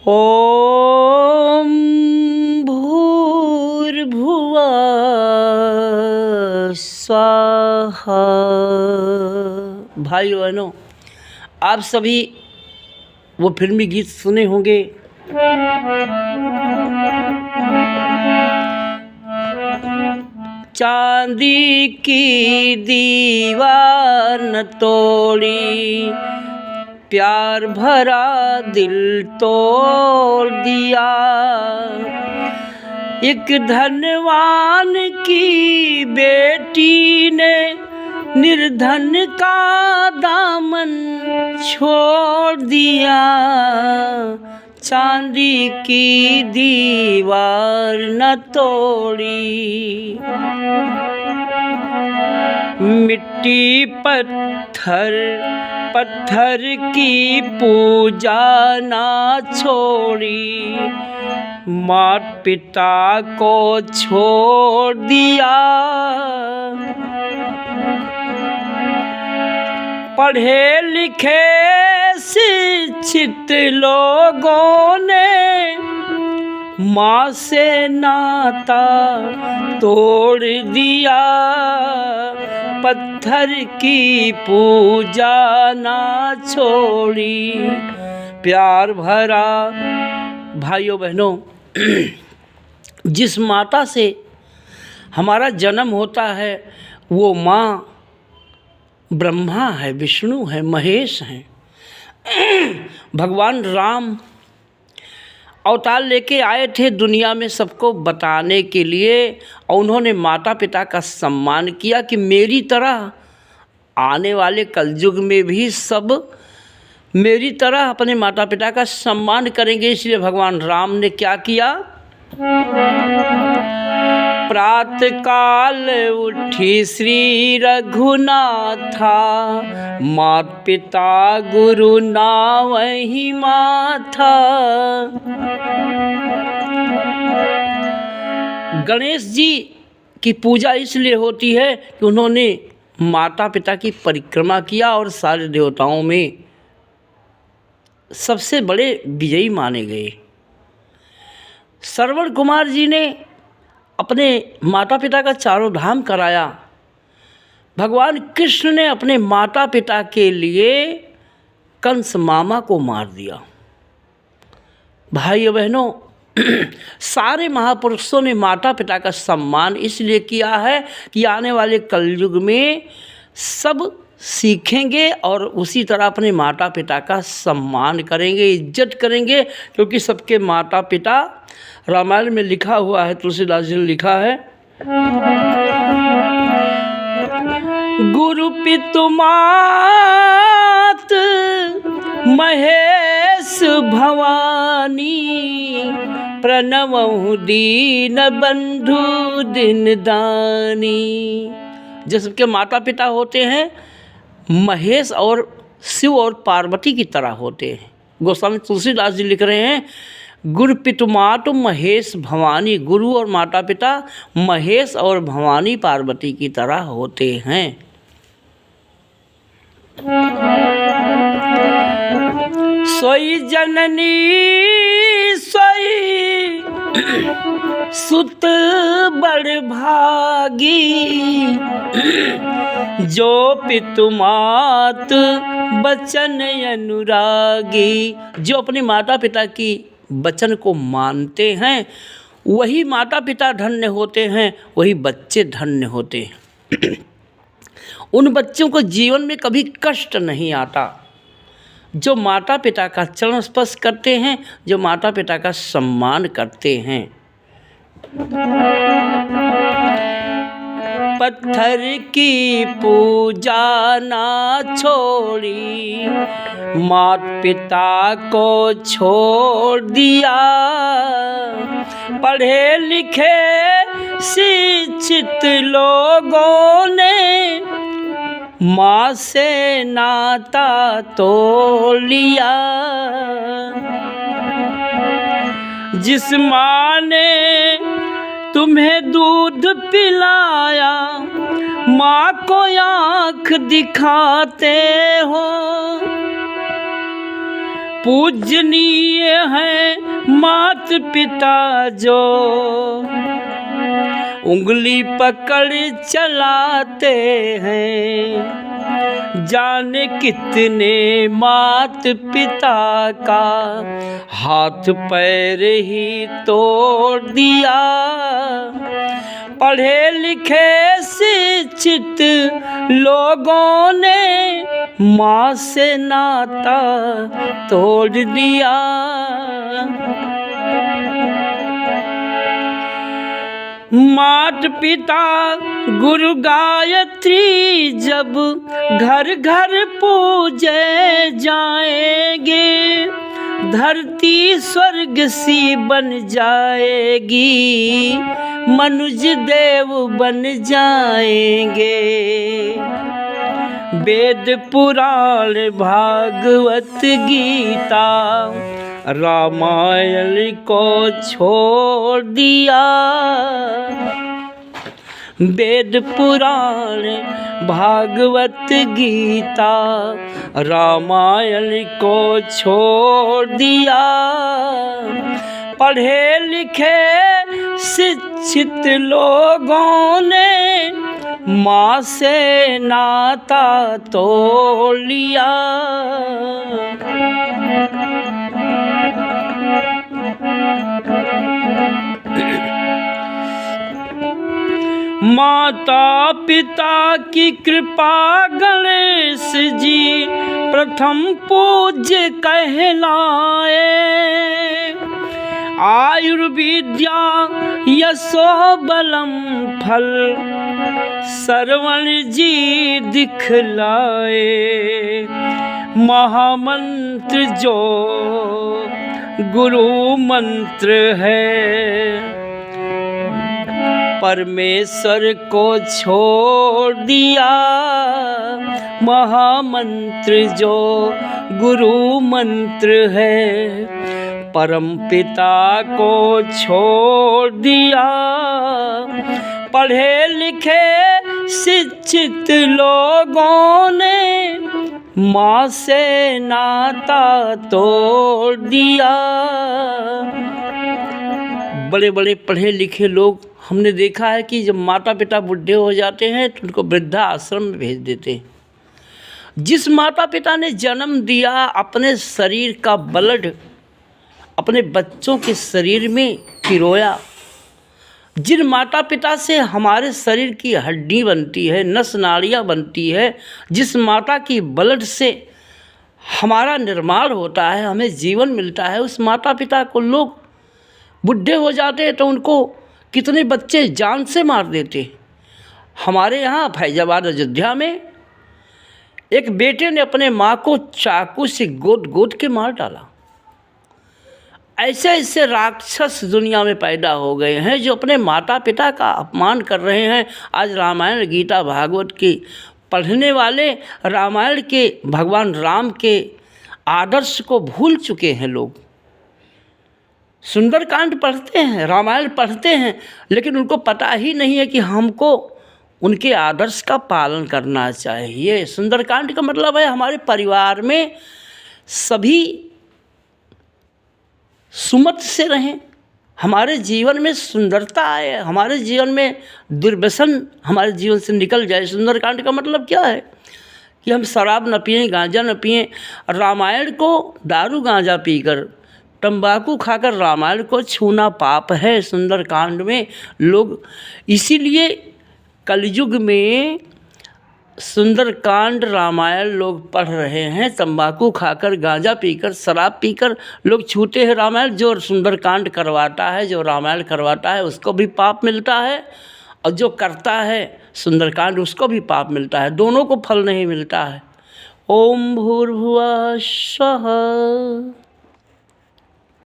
ओम भूर्भुवः स्वाहा। भाई बहनों, आप सभी वो फिल्मी गीत सुने होंगे, चांदी की दीवार न तोड़ी, प्यार भरा दिल तोड़ दिया। एक धनवान की बेटी ने निर्धन का दामन छोड़ दिया। चांदी की दीवार न तोड़ी, मिट्टी पत्थर पत्थर की पूजा ना छोड़ी, माता पिता को छोड़ दिया। पढ़े लिखे शिक्षित लोगों ने माँ से नाता तोड़ दिया। पत्थर की पूजा ना छोड़ी, प्यार भरा। भाइयों बहनों, जिस माता से हमारा जन्म होता है वो माँ ब्रह्मा है, विष्णु है, महेश हैं। भगवान राम अवतार लेके आए थे दुनिया में सबको बताने के लिए, और उन्होंने माता पिता का सम्मान किया कि मेरी तरह आने वाले कलयुग में भी सब मेरी तरह अपने माता पिता का सम्मान करेंगे। इसलिए भगवान राम ने क्या किया? प्रातः काल उठी श्री रघुनाथा, माता पिता गुरु नावहि माथा। गणेश जी की पूजा इसलिए होती है कि उन्होंने माता पिता की परिक्रमा किया और सारे देवताओं में सबसे बड़े विजयी माने गए। श्रवण कुमार जी ने अपने माता पिता का चारों धाम कराया। भगवान कृष्ण ने अपने माता पिता के लिए कंस मामा को मार दिया। भाइयों बहनों, सारे महापुरुषों ने माता पिता का सम्मान इसलिए किया है कि आने वाले कलयुग में सब सीखेंगे और उसी तरह अपने माता पिता का सम्मान करेंगे, इज्जत करेंगे। क्योंकि सबके माता पिता, रामायण में लिखा हुआ है, तुलसीदास जी ने लिखा है, गुरु पितु मात महेश भवानी, प्रणवहु दीन बंधु दिन दानी। जो सबके माता पिता होते हैं महेश और शिव और पार्वती की तरह होते हैं। गोस्वामी तुलसीदास जी लिख रहे हैं, गुरु पितु मातु महेश भवानी, गुरु और माता पिता महेश और भवानी पार्वती की तरह होते हैं। सोई जननी सोई सुत बड़ भागी, जो पितु मात बचन अनुरागी। जो अपने माता पिता की वचन को मानते हैं वही माता पिता धन्य होते हैं, वही बच्चे धन्य होते हैं। उन बच्चों को जीवन में कभी कष्ट नहीं आता जो माता पिता का चरण स्पर्श करते हैं, जो माता पिता का सम्मान करते हैं। पत्थर की पूजा ना छोड़ी, माता पिता को छोड़ दिया। पढ़े लिखे शिक्षित लोगों ने माँ से नाता तोड़ लिया। जिस माँ ने तुम्हें दूध पिलाया, माँ को आँख दिखाते हो। पूजनीय है मात पिता जो उंगली पकड़ चलाते हैं। जाने कितने मात पिता का हाथ पैर ही तोड़ दिया। पढ़े लिखे शिक्षित लोगों ने माँ से नाता तोड़ दिया। मात पिता गुरु गायत्री जब घर घर पूजे जाएंगे, धरती स्वर्ग सी बन जाएगी, मनुष्य देव बन जाएंगे। वेद पुराण भागवत गीता रामायण को छोड़ दिया। वेद पुराण भागवत गीता रामायण को छोड़ दिया। पढ़े लिखे शिक्षित लोगों ने माँ से नाता तोड़ लिया। माता पिता की कृपा गणेश जी प्रथम पूज्य कहलाए। आयुर्विद्या यशो बलम फल श्रवण जी दिखलाए। महामंत्र जो गुरु मंत्र है, परमेश्वर को छोड़ दिया। महामंत्र जो गुरु मंत्र है, परम पिता को छोड़ दिया। पढ़े लिखे शिक्षित लोगों ने माँ से नाता तोड़ दिया। बड़े बड़े पढ़े लिखे लोग हमने देखा है कि जब माता पिता बूढ़े हो जाते हैं तो उनको वृद्धा आश्रम में भेज देते हैं। जिस माता पिता ने जन्म दिया, अपने शरीर का ब्लड अपने बच्चों के शरीर में पिरोया, जिन माता पिता से हमारे शरीर की हड्डी बनती है, नस नाड़ियाँ बनती है, जिस माता की ब्लड से हमारा निर्माण होता है, हमें जीवन मिलता है, उस माता पिता को लोग बूढ़े हो जाते हैं तो उनको कितने बच्चे जान से मार देते। हमारे यहाँ फैजाबाद अयोध्या में एक बेटे ने अपने माँ को चाकू से गोद गोद के मार डाला। ऐसे ऐसे राक्षस दुनिया में पैदा हो गए हैं जो अपने माता पिता का अपमान कर रहे हैं। आज रामायण गीता भागवत की पढ़ने वाले रामायण के भगवान राम के आदर्श को भूल चुके हैं। लोग सुंदरकांड पढ़ते हैं, रामायण पढ़ते हैं, लेकिन उनको पता ही नहीं है कि हमको उनके आदर्श का पालन करना चाहिए। सुंदरकांड का मतलब है हमारे परिवार में सभी सुमत से रहें, हमारे जीवन में सुंदरता आए, हमारे जीवन में दुर्व्यसन हमारे जीवन से निकल जाए। सुंदरकांड का मतलब क्या है कि हम शराब न पिएं, गांजा न पिएं। रामायण को दारू गांजा पीकर, तंबाकू खाकर रामायण को छूना पाप है। सुंदरकांड में लोग इसीलिए कलयुग में सुंदरकांड रामायण लोग पढ़ रहे हैं। तंबाकू खाकर, गांजा पीकर, शराब पीकर लोग छूते हैं रामायण। जो सुंदरकांड करवाता है, जो रामायण करवाता है, उसको भी पाप मिलता है, और जो करता है सुंदरकांड उसको भी पाप मिलता है। दोनों को फल नहीं मिलता है। ओम भूर्भुवः स्वः।